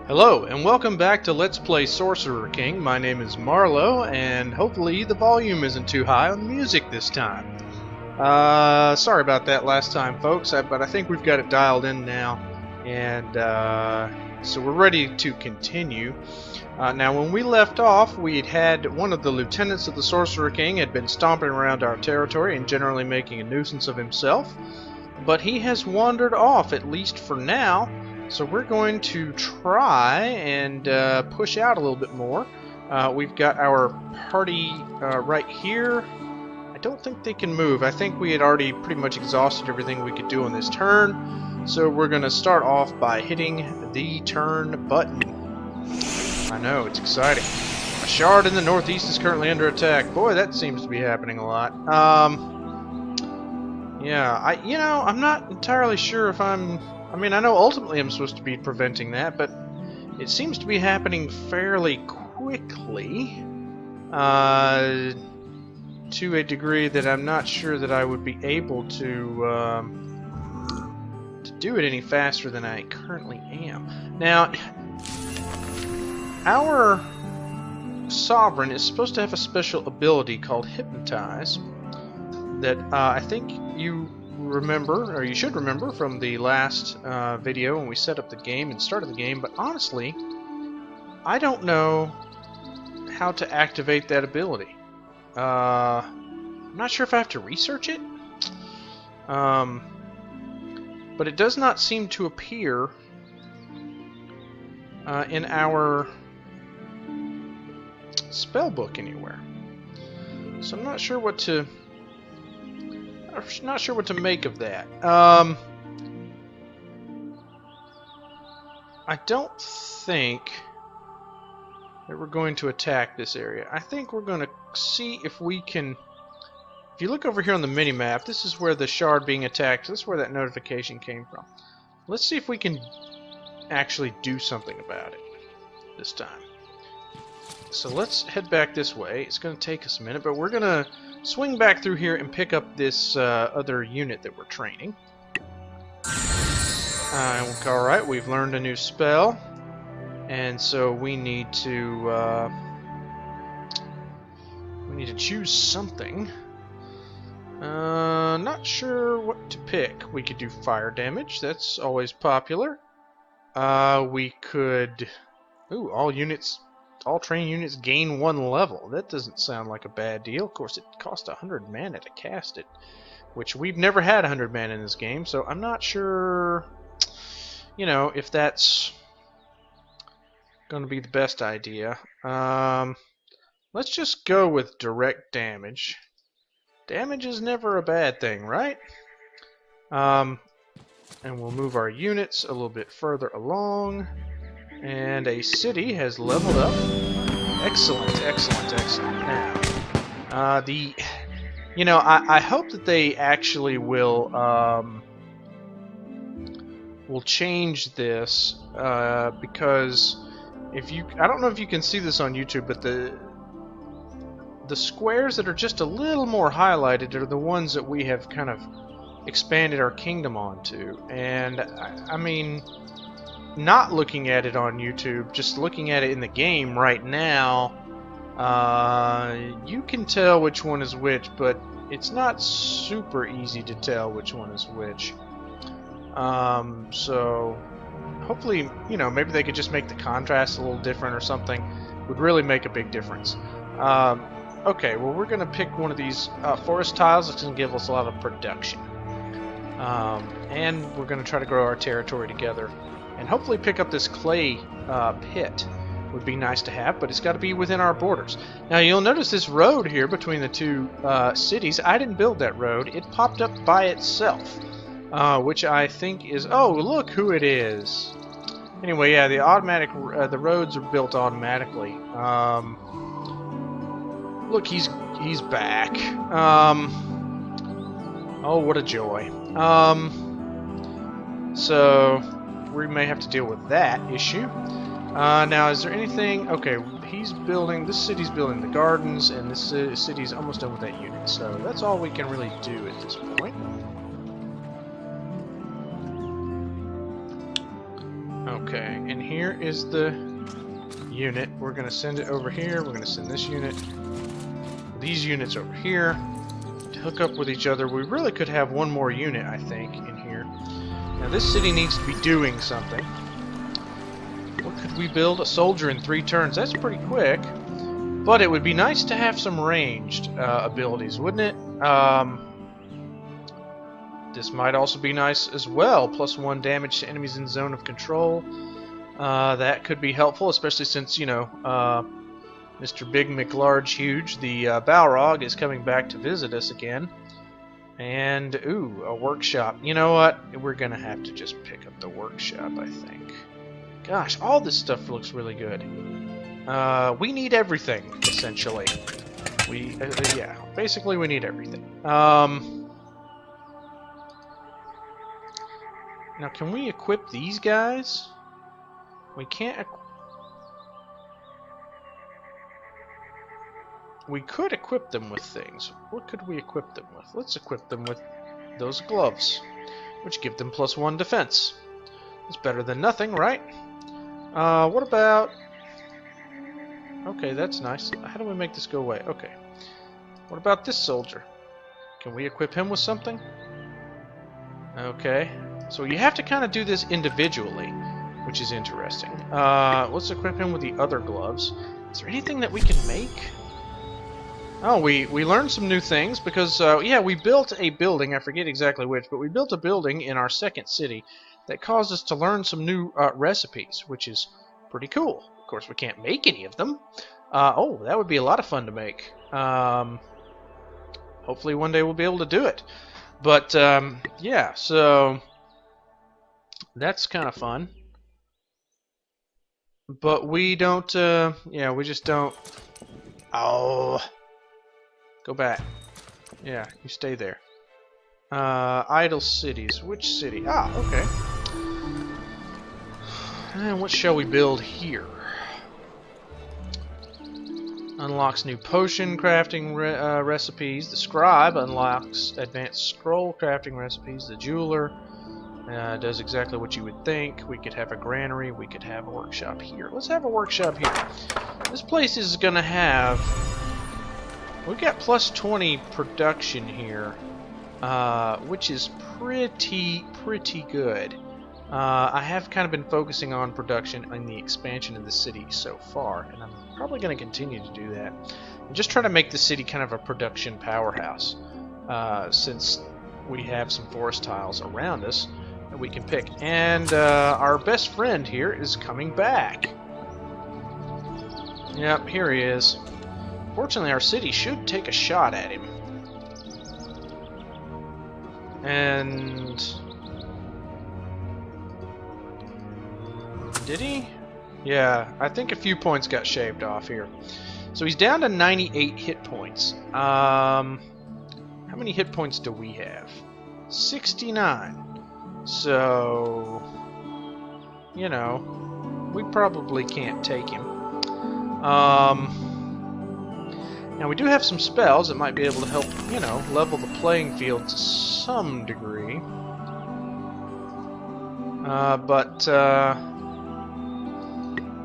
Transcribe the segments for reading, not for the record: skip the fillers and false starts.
Hello, and welcome back to Let's Play Sorcerer King. My name is Marlo, and hopefully the volume isn't too high on the music this time. Sorry about that last time, folks, but I think we've got it dialed in now, and so we're ready to continue. Now, when we left off, we'd had one of the lieutenants of the Sorcerer King had been stomping around our territory and generally making a nuisance of himself, but he has wandered off, at least for now. So we're going to try and push out a little bit more. We've got our party right here. I don't think they can move. I think we had already pretty much exhausted everything we could do on this turn. So we're going to start off by hitting the turn button. I know, it's exciting. A shard in the northeast is currently under attack. Boy, that seems to be happening a lot. Yeah, I'm not entirely sure if I know ultimately I'm supposed to be preventing that, but it seems to be happening fairly quickly, to a degree that I'm not sure that I would be able to do it any faster than I currently am. Now, our Sovereign is supposed to have a special ability called Hypnotize that I think you remember, or you should remember, from the last video when we set up the game and started the game, but honestly, I don't know how to activate that ability. I'm not sure if I have to research it, but it does not seem to appear in our spell book anywhere. So I'm not sure what to make of that. I don't think that we're going to attack this area. I think we're going to see if we can... If you look over here on the mini-map, this is where the shard being attacked. This is where that notification came from. Let's see if we can actually do something about it this time. So let's head back this way. It's going to take us a minute, but we're going to swing back through here and pick up this other unit that we're training. Alright, we've learned a new spell, and so we need to choose something. Not sure what to pick. We could do fire damage. That's always popular. We could... Ooh, all trained units gain 1 level. That doesn't sound like a bad deal. Of course, it costs 100 mana to cast it, which we've never had 100 mana in this game, so I'm not sure, if that's going to be the best idea. Let's just go with direct damage. Damage is never a bad thing, right? And we'll move our units a little bit further along. And a city has leveled up. Excellent, excellent, excellent. Now, I hope that they actually will change this because I don't know if you can see this on YouTube, but the squares that are just a little more highlighted are the ones that we have kind of expanded our kingdom onto, and I mean. Not looking at it on YouTube, just looking at it in the game right now, you can tell which one is which, but it's not super easy to tell which one is which. So hopefully, maybe they could just make the contrast a little different or something. Would really make a big difference. Okay, well, we're going to pick one of these forest tiles that's going to give us a lot of production. And we're going to try to grow our territory together. And hopefully pick up this clay pit. Would be nice to have, but it's got to be within our borders. Now you'll notice this road here between the two cities. I didn't build that road. It popped up by itself, which I think is... Oh, look who it is! Anyway, yeah, the roads are built automatically. Look, he's back. Oh, what a joy. So... we may have to deal with that issue. Now, is there anything... Okay, this city's building the gardens, and this city's almost done with that unit, so that's all we can really do at this point. Okay. Okay, and here is the unit. We're going to send it over here. We're going to send this unit, these units over here to hook up with each other. We really could have one more unit, I think, in here. Now this city needs to be doing something. What could we build? A soldier in 3 turns. That's pretty quick. But it would be nice to have some ranged abilities, wouldn't it? This might also be nice as well. +1 damage to enemies in zone of control. That could be helpful, especially since, you know, Mr. Big McLarge Huge, the Balrog, is coming back to visit us again. And, ooh, a workshop. You know what? We're going to have to just pick up the workshop, I think. Gosh, all this stuff looks really good. We need everything, essentially. Yeah, basically we need everything. Now, can we equip these guys? We can't. We could equip them with things. What could we equip them with? Let's equip them with those gloves, which give them +1 defense. It's better than nothing, right? What about... Okay, that's nice. How do we make this go away? Okay. What about this soldier? Can we equip him with something? Okay. So you have to kind of do this individually, which is interesting. Let's equip him with the other gloves. Is there anything that we can make? Oh, we learned some new things because, yeah, we built a building, I forget exactly which, but we built a building in our second city that caused us to learn some new recipes, which is pretty cool. Of course, we can't make any of them. Oh, that would be a lot of fun to make. Hopefully one day we'll be able to do it. But, yeah, so... That's kind of fun. But we don't, yeah, we just don't... Oh... Go back. Yeah, you stay there. Idle cities. Which city? Ah, okay. And what shall we build here? Unlocks new potion crafting recipes. The scribe unlocks advanced scroll crafting recipes. The jeweler does exactly what you would think. We could have a granary. We could have a workshop here. Let's have a workshop here. This place is going to have... We've got +20 production here, which is pretty good. I have kind of been focusing on production in the expansion of the city so far, and I'm probably going to continue to do that. I'm just trying to make the city kind of a production powerhouse, since we have some forest tiles around us that we can pick. And our best friend here is coming back. Yep, here he is. Fortunately, our city should take a shot at him. And... Did he? Yeah, I think a few points got shaved off here. So he's down to 98 hit points. How many hit points do we have? 69. So... You know, we probably can't take him. Now we do have some spells that might be able to help, you know, level the playing field to some degree.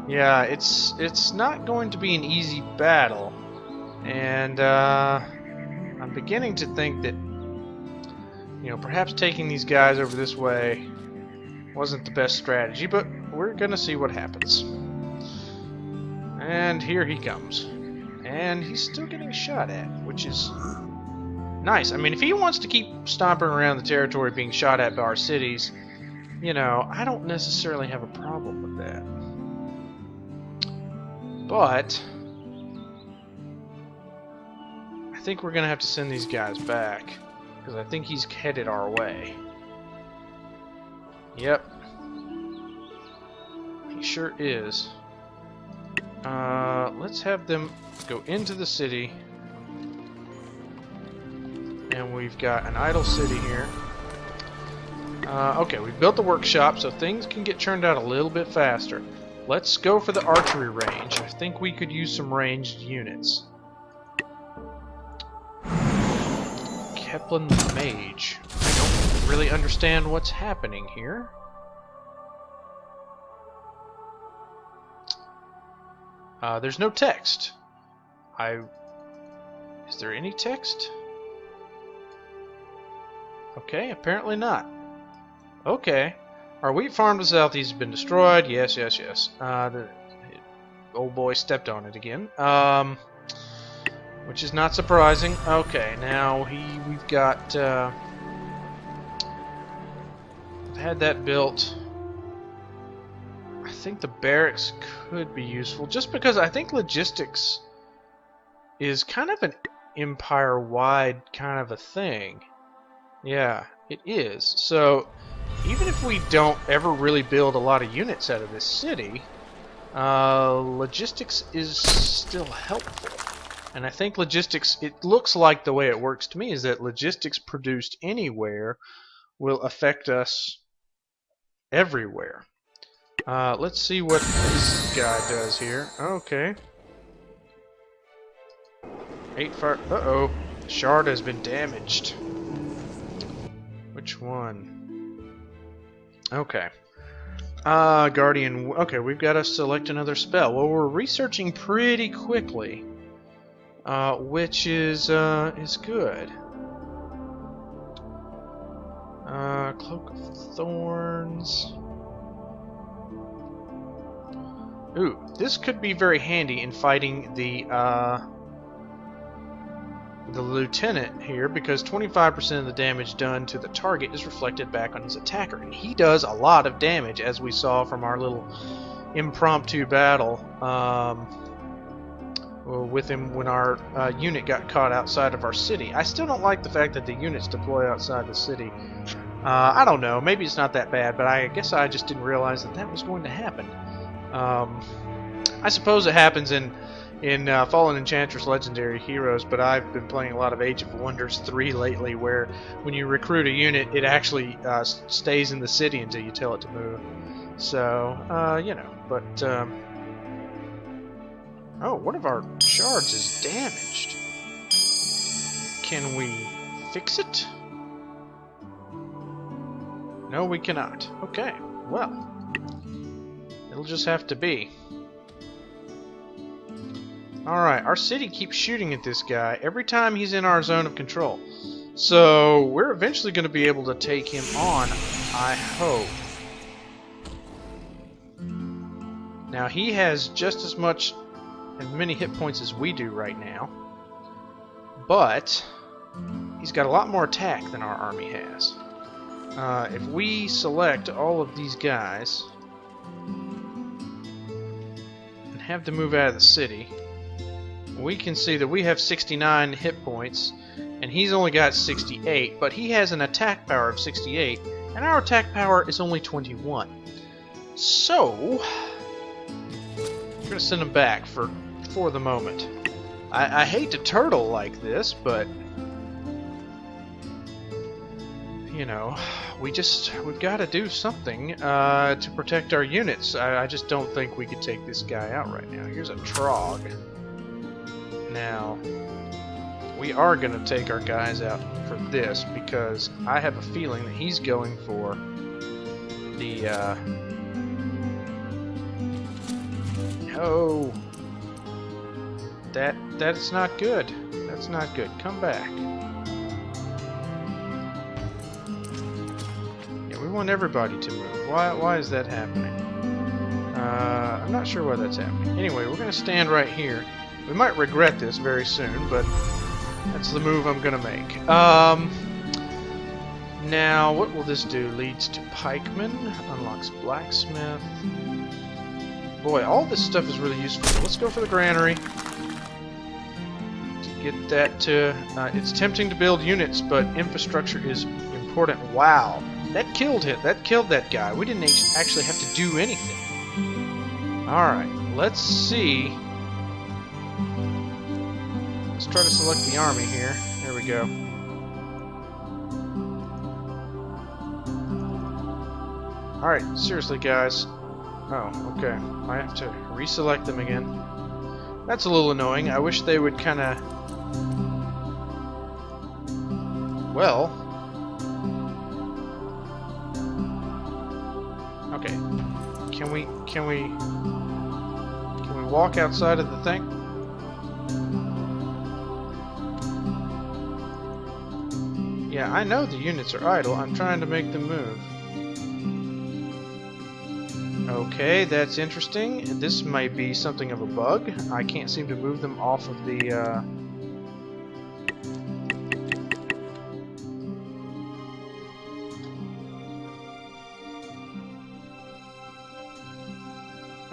Yeah, it's not going to be an easy battle, and I'm beginning to think that, you know, perhaps taking these guys over this way wasn't the best strategy, but we're gonna see what happens. And here he comes. And he's still getting shot at, which is nice. I mean, if he wants to keep stomping around the territory being shot at by our cities, you know, I don't necessarily have a problem with that. But I think we're going to have to send these guys back, because I think he's headed our way. Yep. He sure is. Let's have them go into the city. And we've got an idle city here. Okay, we've built the workshop, so things can get churned out a little bit faster. Let's go for the archery range. I think we could use some ranged units. Keplin the Mage. I don't really understand what's happening here. There's no text. Is there any text? Okay, apparently not. Okay. Our wheat farm to the southeast has been destroyed. Yes, yes, yes. The old boy stepped on it again. Which is not surprising. Okay, now we've got had that built. I think the barracks could be useful, just because I think logistics is kind of an empire-wide kind of a thing. Yeah, it is. So even if we don't ever really build a lot of units out of this city, logistics is still helpful. And I think logistics, it looks like the way it works to me is that logistics produced anywhere will affect us everywhere. Let's see what this guy does here. Okay. 8 fire. Uh-oh. Shard has been damaged. Which one? Okay. Guardian. Okay, we've got to select another spell. Well, we're researching pretty quickly. Which is good. Cloak of Thorns. Ooh, this could be very handy in fighting the lieutenant here, because 25% of the damage done to the target is reflected back on his attacker, and he does a lot of damage, as we saw from our little impromptu battle with him when our unit got caught outside of our city. I still don't like the fact that the units deploy outside the city. I don't know, maybe it's not that bad, but I guess I just didn't realize that that was going to happen. I suppose it happens in Fallen Enchantress Legendary Heroes, but I've been playing a lot of Age of Wonders 3 lately, where when you recruit a unit, it actually stays in the city until you tell it to move. So, you know, but... oh, one of our shards is damaged. Can we fix it? No, we cannot. Okay, well... it'll just have to be. Alright, our city keeps shooting at this guy every time he's in our zone of control. So, we're eventually going to be able to take him on, I hope. Now, he has just as many hit points as we do right now. But, he's got a lot more attack than our army has. If we select all of these guys and have them move out of the city, we can see that we have 69 hit points and he's only got 68, but he has an attack power of 68 and our attack power is only 21. So we're gonna send him back for the moment. I hate to turtle like this, but you know, we've got to do something to protect our units. I just don't think we could take this guy out right now. Here's a Trog. Now, we are going to take our guys out for this, because I have a feeling that he's going for the, oh, that's not good. That's not good. Come back. We want everybody to move. Why is that happening? I'm not sure why that's happening. Anyway, we're going to stand right here. We might regret this very soon, but that's the move I'm going to make. Now, what will this do? Leads to pikemen, unlocks blacksmith. Boy, all this stuff is really useful. Let's go for the granary. To get that to... it's tempting to build units, but infrastructure is important. Wow. That killed him. That killed that guy. We didn't actually have to do anything. Alright, let's see. Let's try to select the army here. There we go. Alright, seriously guys. Oh, okay. I have to reselect them again. That's a little annoying. I wish they would kinda... well... okay. Can we walk outside of the thing? Yeah, I know the units are idle. I'm trying to make them move. Okay, that's interesting. This might be something of a bug. I can't seem to move them off of the...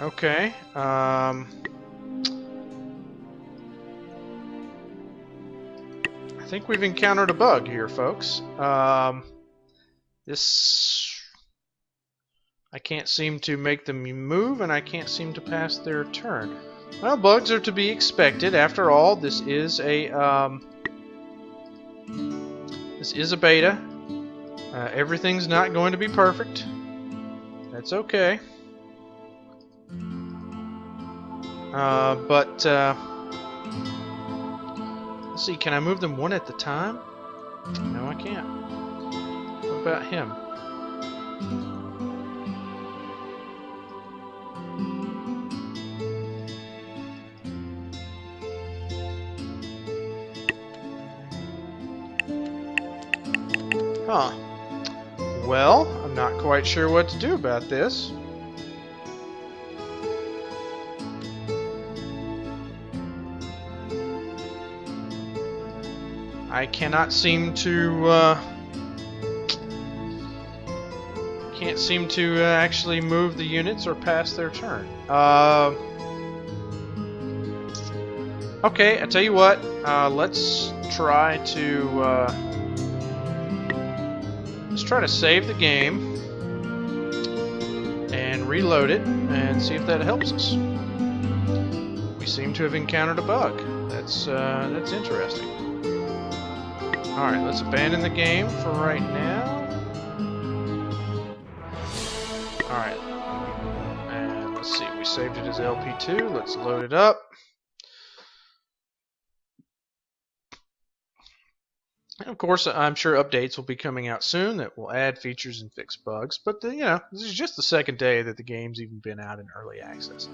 Okay, I think we've encountered a bug here, folks. I can't seem to make them move, and I can't seem to pass their turn. Well, bugs are to be expected. After all, this is a beta. Everything's not going to be perfect. That's okay. Let's see, can I move them one at a time? No, I can't. What about him? Huh. Well, I'm not quite sure what to do about this. I cannot seem to, can't seem to actually move the units or pass their turn. Okay, I tell you what, let's try to save the game and reload it and see if that helps us. We seem to have encountered a bug. That's interesting. Alright, let's abandon the game for right now. Alright. And let's see, we saved it as LP2. Let's load it up. And of course, I'm sure updates will be coming out soon that will add features and fix bugs. But, you know, this is just the second day that the game's even been out in early access.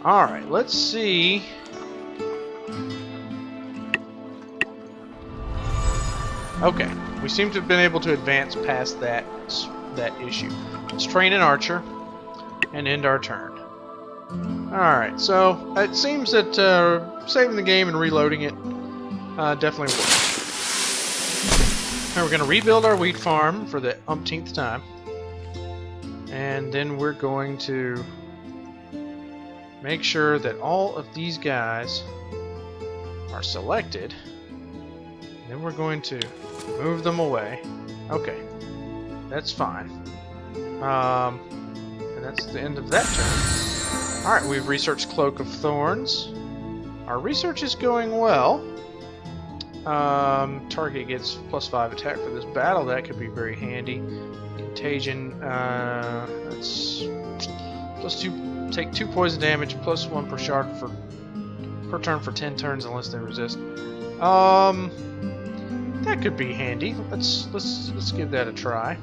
Alright, let's see. Okay, we seem to have been able to advance past that issue. Let's train an archer and end our turn. Alright, so it seems that saving the game and reloading it definitely works. Now we're going to rebuild our wheat farm for the umpteenth time. And then we're going to make sure that all of these guys are selected. Then we're going to move them away. Okay, that's fine. And that's the end of that turn. Alright, we've researched Cloak of Thorns. Our research is going well. Target gets +5 attack for this battle. That could be very handy. Contagion, that's +2, take 2 poison damage, +1 per shard per turn for 10 turns unless they resist. That could be handy. Let's give that a try.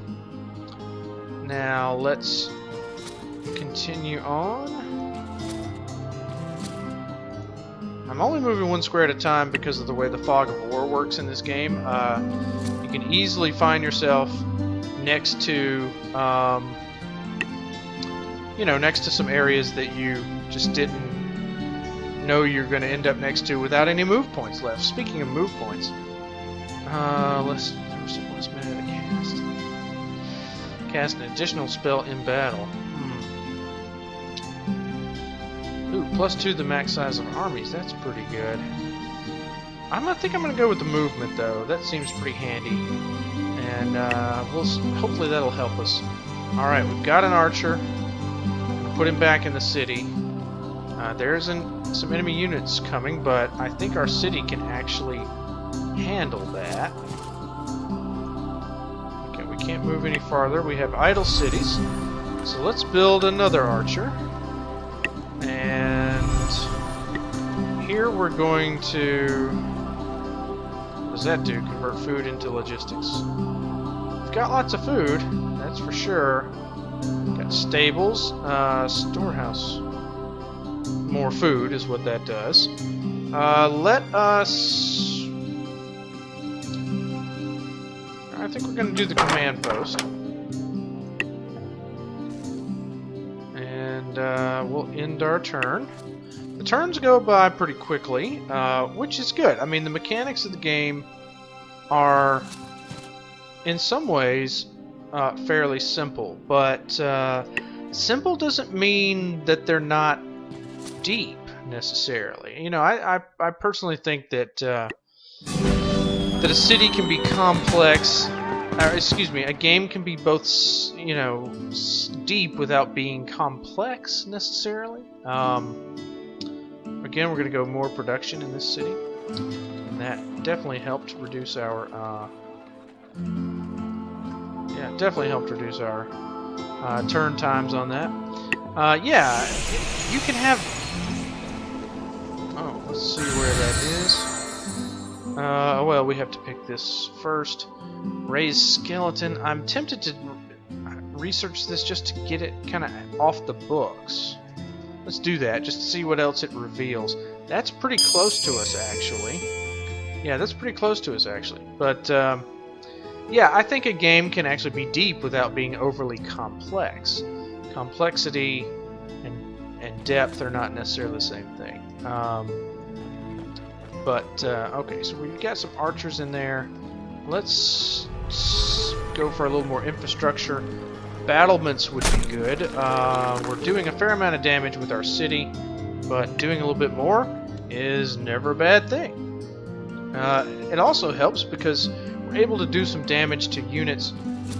Now let's continue on. I'm only moving 1 square at a time because of the way the Fog of War works in this game. You can easily find yourself next to, you know, next to some areas that you just didn't know you're going to end up next to without any move points left. Speaking of move points, let's minute to cast. Cast an additional spell in battle. Ooh, +2 the max size of armies. That's pretty good. I think I'm gonna go with the movement though. That seems pretty handy, and hopefully that'll help us. All right, we've got an archer. Put him back in the city. There's some enemy units coming, but I think our city can actually handle that. Okay, we can't move any farther. We have idle cities, so let's build another archer. And here we're going to... What does that do? Convert food into logistics. We've got lots of food, that's for sure. Got stables, storehouse. more food is what that does. Let us... I think we're going to do the command post. And we'll end our turn. The turns go by pretty quickly, which is good. I mean, the mechanics of the game are, in some ways, fairly simple. But simple doesn't mean that they're not deep, necessarily. You know, I personally think that that a city can be complex, or excuse me, a game can be both, you know, deep without being complex, necessarily. Again, we're going to go more production in this city, and that definitely helped reduce our turn times on that. Yeah, you can have... Oh, let's see where that is. Well, we have to pick this first. Raise skeleton. I'm tempted to research this just to get it kind of off the books. Let's do that, just to see what else it reveals. That's pretty close to us, actually. Yeah, that's pretty close to us, actually. But, yeah, I think a game can actually be deep without being overly complex. Complexity and depth are not necessarily the same thing. Okay, so we've got some archers in there. Let's go for a little more infrastructure. Battlements would be good. We're doing a fair amount of damage with our city, but doing a little bit more is never a bad thing. It also helps because we're able to do some damage to units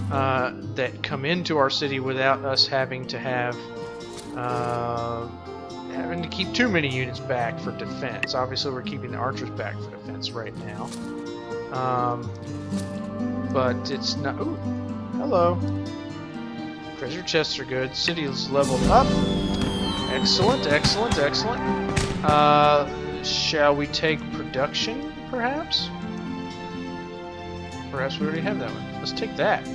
that come into our city without us having to have having to keep too many units back for defense. Obviously, we're keeping the archers back for defense right now. But it's not... Ooh, hello. Treasure chests are good. City is leveled up. Excellent, excellent, excellent. Shall we take production, perhaps? Perhaps we already have that one. Let's take that.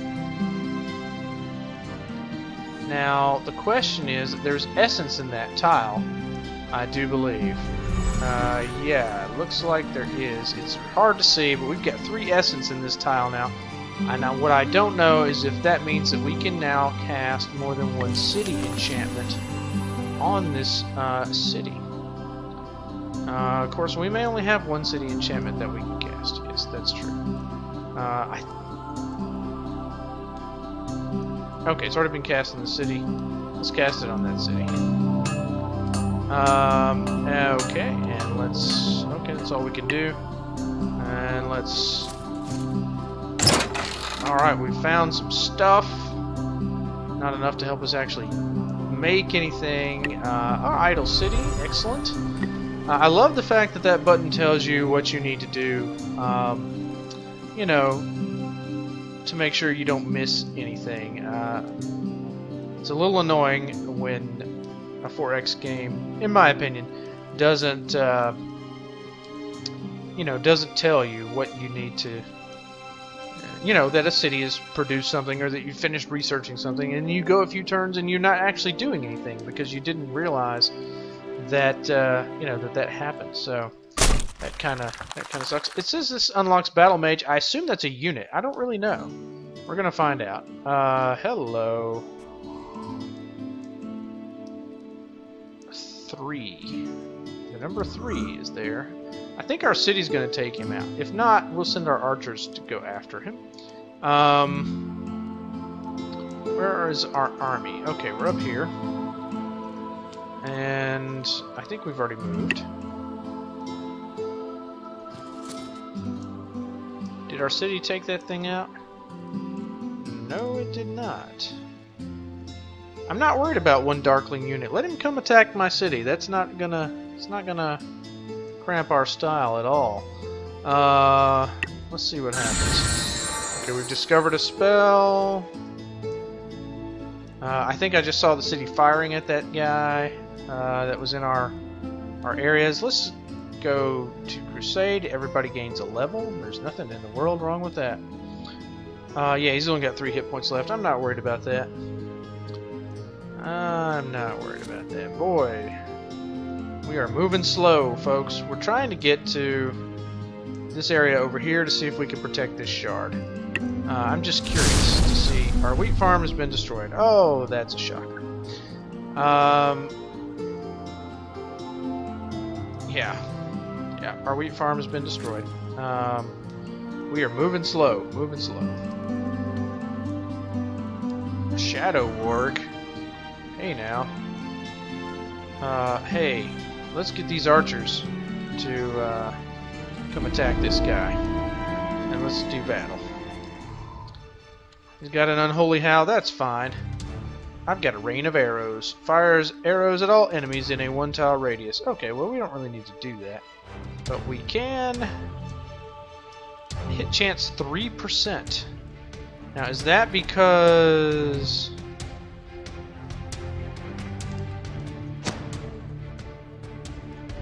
Now, the question is, there's essence in that tile, I do believe. Yeah, it looks like there is. It's hard to see, but we've got 3 essence in this tile now. And now what I don't know is if that means that we can now cast more than one city enchantment on this city. Of course, we may only have one city enchantment that we can cast. Yes, that's true. Okay, it's already been cast in the city. Let's cast it on that city. Okay, and let's... Okay, that's all we can do. And let's... Alright, we found some stuff. Not enough to help us actually make anything. Our idle city, excellent. I love the fact that that button tells you what you need to do, you know, to make sure you don't miss anything. It's a little annoying when a 4X game, in my opinion, doesn't, you know, doesn't tell you what you need to, you know, that a city has produced something or that you finished researching something, and you go a few turns and you're not actually doing anything because you didn't realize that, you know, that happened. So that kind of sucks. It says this unlocks Battle Mage. I assume that's a unit. I don't really know. We're gonna find out. Hello. 3. The number 3 is there. I think our city's gonna take him out. If not, we'll send our archers to go after him. Where is our army? Okay, we're up here. And I think we've already moved. Did our city take that thing out? No, it did not. I'm not worried about one Darkling unit. Let him come attack my city. That's not gonna... It's not gonna cramp our style at all. Let's see what happens. Okay, we've discovered a spell. I think I just saw the city firing at that guy that was in our areas. Let's go to Crusade. Everybody gains a level. There's nothing in the world wrong with that. Yeah, he's only got 3 hit points left. I'm not worried about that. I'm not worried about that. Boy, We are moving slow, folks. We're trying to get to this area over here to see if we can protect this shard. I'm just curious to see. Our wheat farm has been destroyed. Oh, that's a shocker. Yeah, our wheat farm has been destroyed. We are moving slow, Shadow Warg. Hey now. Hey, let's get these archers to come attack this guy, and let's do battle. He's got an unholy howl. That's fine. I've got a rain of arrows. Fires arrows at all enemies in a 1-tile radius. Okay, well, we don't really need to do that. But we can hit chance 3%. Now, is that because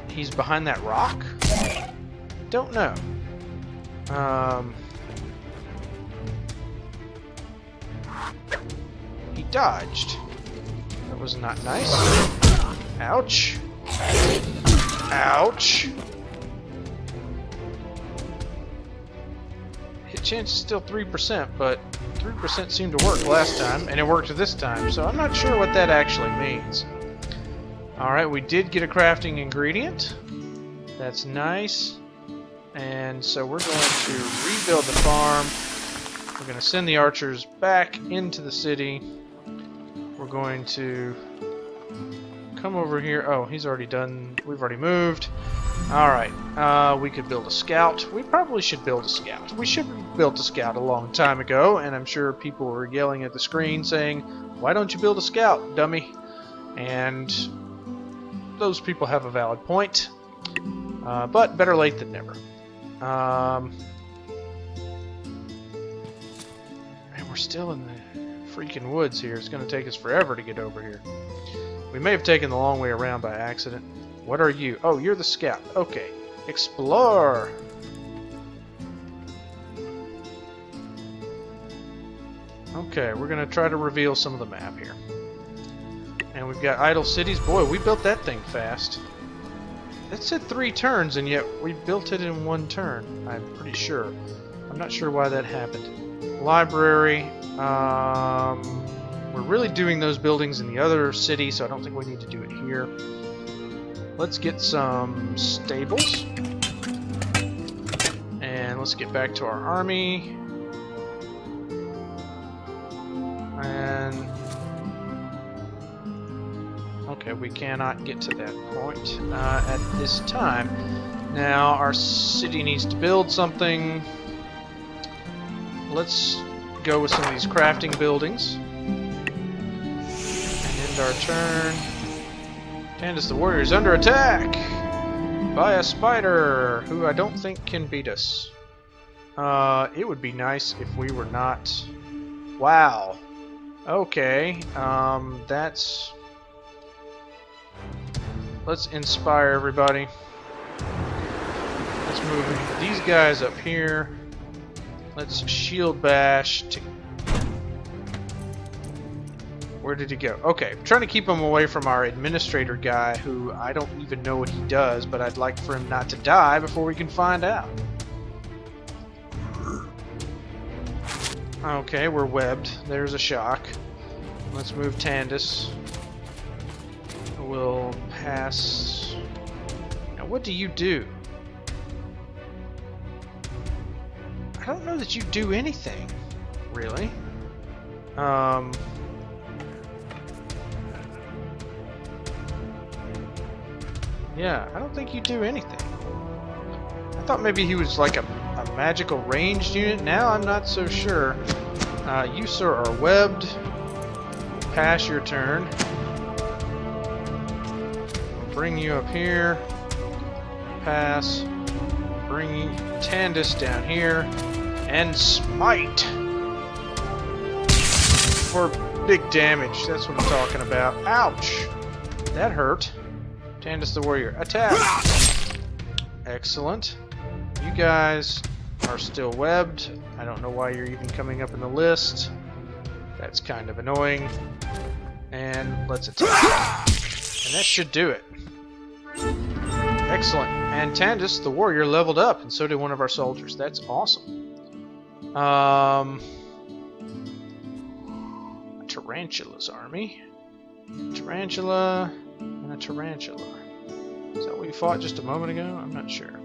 he's behind that rock? Don't know. He dodged. That was not nice. Ouch. Ouch. Hit chance is still 3%, but 3% seemed to work last time, and it worked this time, so I'm not sure what that actually means. Alright, we did get a crafting ingredient. That's nice. And so we're going to rebuild the farm. We're going to send the archers back into the city. We're going to come over here. Oh, he's already done. We've already moved. Alright, we could build a scout. We probably should build a scout. We should have built a scout a long time ago, and I'm sure people were yelling at the screen saying, "Why don't you build a scout, dummy?" And those people have a valid point. But better late than never. And we're still in the freaking woods here. It's going to take us forever to get over here. We may have taken the long way around by accident. What are you? Oh, you're the scout. Okay. Explore! Okay, we're going to try to reveal some of the map here. And we've got idle cities. Boy, we built that thing fast. It said 3 turns, and yet we built it in 1 turn, I'm pretty sure. I'm not sure why that happened. Library. We're really doing those buildings in the other city, so I don't think we need to do it here. Let's get some stables. And let's get back to our army. And okay, we cannot get to that point at this time. Now, our city needs to build something. Let's go with some of these crafting buildings. And end our turn. Candace the Warrior is under attack by a spider who I don't think can beat us. It would be nice if we were not... Wow. Okay, that's... Let's inspire everybody. Let's move these guys up here. Let's shield bash to... Where did he go? Okay, I'm trying to keep him away from our administrator guy, who I don't even know what he does, but I'd like for him not to die before we can find out. Okay, we're webbed. There's a shock. Let's move Tandis. We'll pass... Now, what do you do? I don't know that you do anything, really. Yeah, I don't think you do anything. I thought maybe he was like a magical ranged unit. Now I'm not so sure. You, sir, are webbed. Pass your turn. We'll bring you up here. Pass. Bring Tandis down here. And smite! For big damage. That's what I'm talking about. Ouch! That hurt. Tandis the Warrior, attack! Excellent. You guys are still webbed. I don't know why you're even coming up in the list. That's kind of annoying. And let's attack. And that should do it. Excellent. And Tandis, the warrior, leveled up, and so did one of our soldiers. That's awesome. A Tarantula's army. Tarantula and a Tarantula. Is that what we fought just a moment ago? I'm not sure.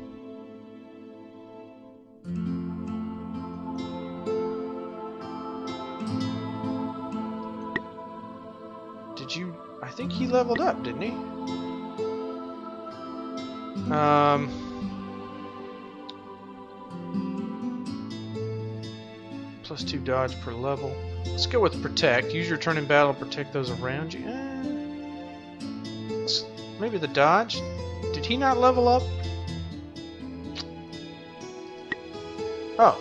Did you... I think he leveled up, didn't he? Plus 2 dodge per level. Let's go with protect. Use your turn in battle to protect those around you. Maybe the dodge? Did he not level up? Oh.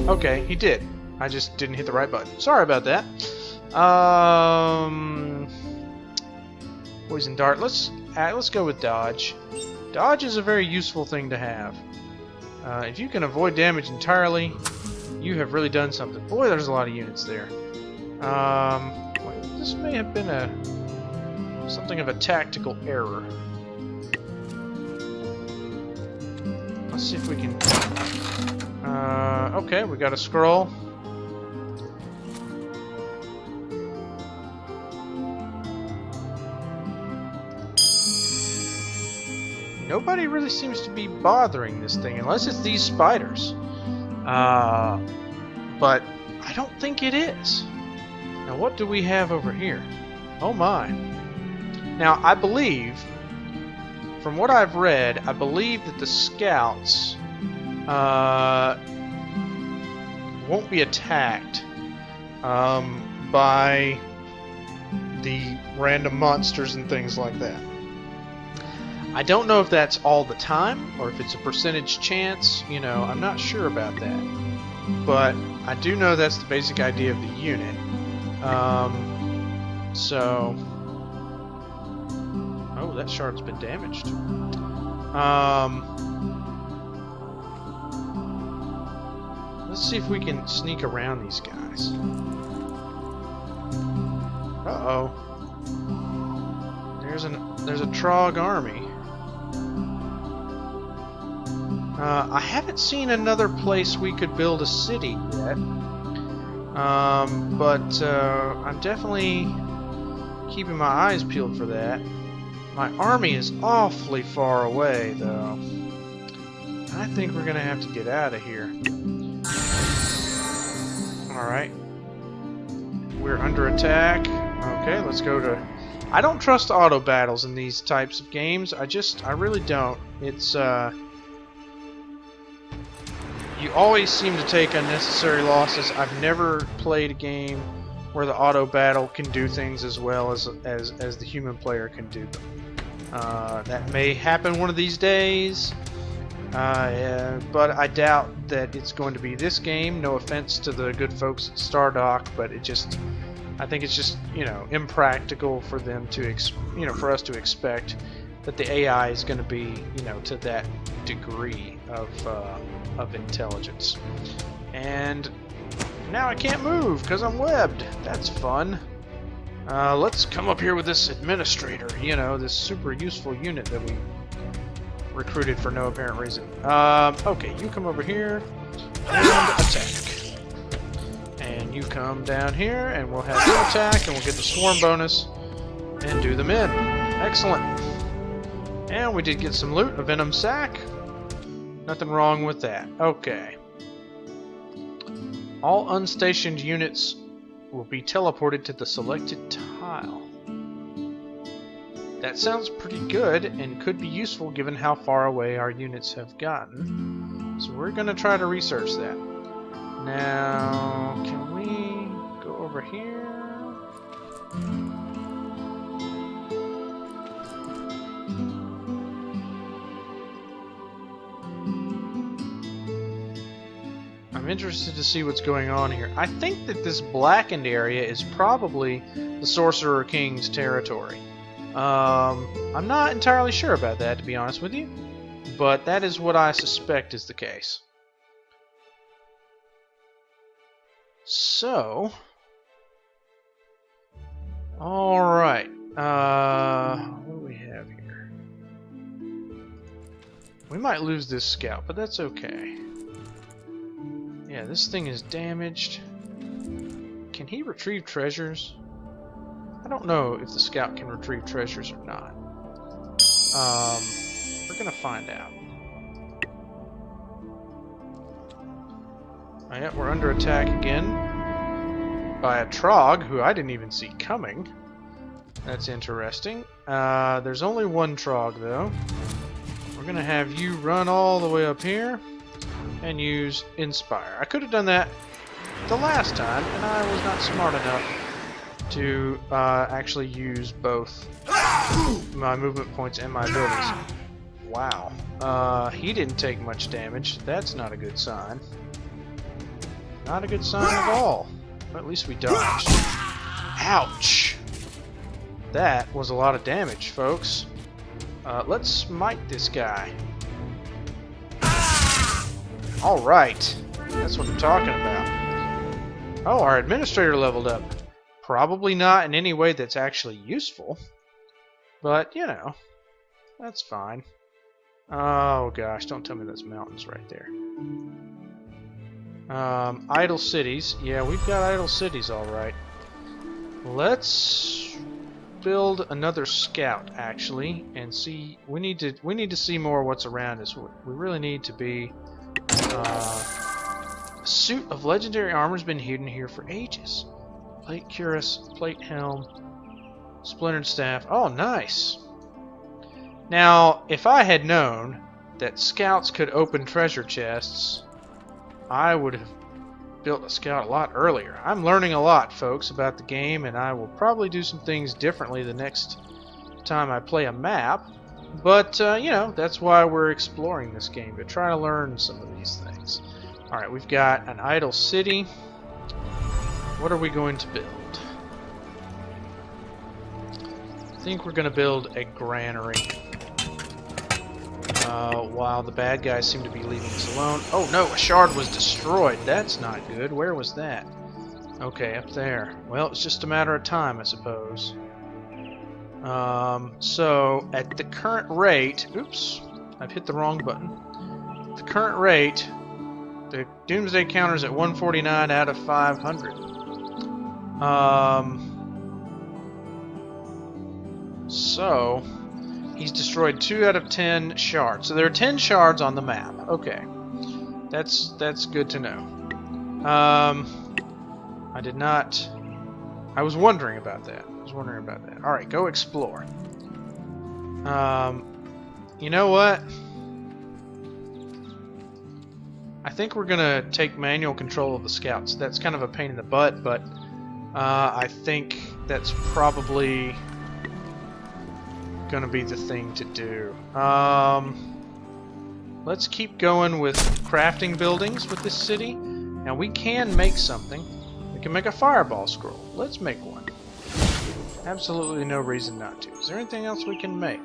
Okay, he did. I just didn't hit the right button. Sorry about that. Poison dart. Let's go with dodge. Dodge is a very useful thing to have. If you can avoid damage entirely, you have really done something. Boy, there's a lot of units there. This may have been something of a tactical error. Let's see if we can... okay, we got a scroll. Nobody really seems to be bothering this thing, unless it's these spiders. But I don't think it is. Now, what do we have over here? Oh my. Now, I believe, from what I've read, I believe that the scouts won't be attacked by the random monsters and things like that. I don't know if that's all the time, or if it's a percentage chance, you know, I'm not sure about that. But I do know that's the basic idea of the unit. Oh, that shard's been damaged. Let's see if we can sneak around these guys. Uh-oh. There's a Trog army. I haven't seen another place we could build a city yet, but I'm definitely keeping my eyes peeled for that. My army is awfully far away, though. I think we're gonna have to get out of here. Alright. We're under attack. Okay, let's go to... I don't trust auto battles in these types of games. I really don't. It's, you always seem to take unnecessary losses. I've never played a game where the auto battle can do things as well as the human player can do them. That may happen one of these days, but I doubt that it's going to be this game. No offense to the good folks at Stardock, but I think it's just, you know, impractical for them to, for us to expect that the AI is going to be, you know, to that degree of intelligence. And now I can't move because I'm webbed. That's fun. Let's come up here with this administrator, you know, this super useful unit that we recruited for no apparent reason. Okay, you come over here and attack. And you come down here and we'll have them attack and we'll get the swarm bonus and do them in. Excellent. And we did get some loot, a venom sack. Nothing wrong with that. Okay. All unstationed units will be teleported to the selected tile. That sounds pretty good and could be useful given how far away our units have gotten. So we're going to try to research that. Now, can we go over here? I'm interested to see what's going on here. I think that this blackened area is probably the Sorcerer King's territory. I'm not entirely sure about that, to be honest with you, but that is what I suspect is the case. So, alright, what do we have here? We might lose this scout, but that's okay. Yeah, this thing is damaged. Can he retrieve treasures? I don't know if the scout can retrieve treasures or not. We're gonna find out. Oh, yeah, we're under attack again by a Trog who I didn't even see coming. That's interesting. There's only one Trog though. We're gonna have you run all the way up here and use Inspire. I could have done that the last time, and I was not smart enough to actually use both my movement points and my abilities. Wow. He didn't take much damage. That's not a good sign. Not a good sign at all. But at least we dodged. Ouch! That was a lot of damage, folks. Let's smite this guy. Alright. That's what I'm talking about. Oh, our administrator leveled up. Probably not in any way that's actually useful. But, you know, that's fine. Oh gosh, don't tell me that's mountains right there. Idle cities. Yeah, we've got idle cities, alright. Let's build another scout, actually, and see. We need to see more what's around us. We really need to be. A suit of legendary armor has been hidden here for ages. Plate cuirass, plate helm, splintered staff. Oh, nice. Now, if I had known that scouts could open treasure chests, I would have built a scout a lot earlier. I'm learning a lot, folks, about the game, and I will probably do some things differently the next time I play a map. But, you know, that's why we're exploring this game, to try to learn some of these things. Alright, we've got an idle city. What are we going to build? I think we're going to build a granary. While the bad guys seem to be leaving us alone. Oh no, a shard was destroyed. That's not good. Where was that? Okay, up there. Well, it's just a matter of time, I suppose. So, at the current rate... Oops, I've hit the wrong button. At the current rate, the Doomsday counter's at 149 out of 500. So, he's destroyed 2 out of 10 shards. So there are 10 shards on the map. Okay. That's good to know. I did not... I was wondering about that. Alright, go explore. You know what? I think we're gonna take manual control of the scouts. That's kind of a pain in the butt, but I think that's probably gonna be the thing to do. Let's keep going with crafting buildings with this city. Now we can make something. We can make a fireball scroll. Let's make one. Absolutely no reason not to. Is there anything else we can make?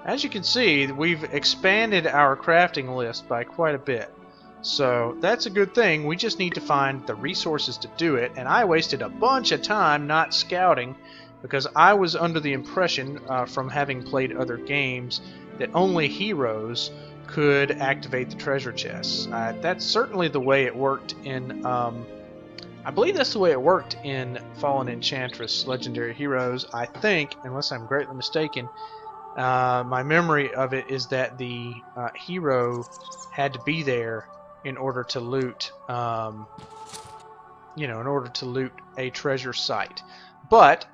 As you can see, we've expanded our crafting list by quite a bit. So that's a good thing. We just need to find the resources to do it. And I wasted a bunch of time not scouting because I was under the impression from having played other games that only heroes could activate the treasure chests. That's certainly the way it worked in... I believe that's the way it worked in Fallen Enchantress Legendary Heroes, I think, unless I'm greatly mistaken. My memory of it is that the hero had to be there in order to loot, you know, in order to loot a treasure site. But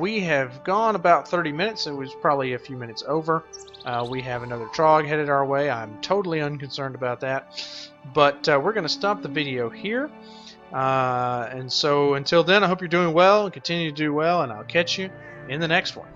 we have gone about 30 minutes. It was probably a few minutes over. We have another Trog headed our way. I'm totally unconcerned about that. But we're going to stop the video here. And so until then, I hope you're doing well and continue to do well, and I'll catch you in the next one.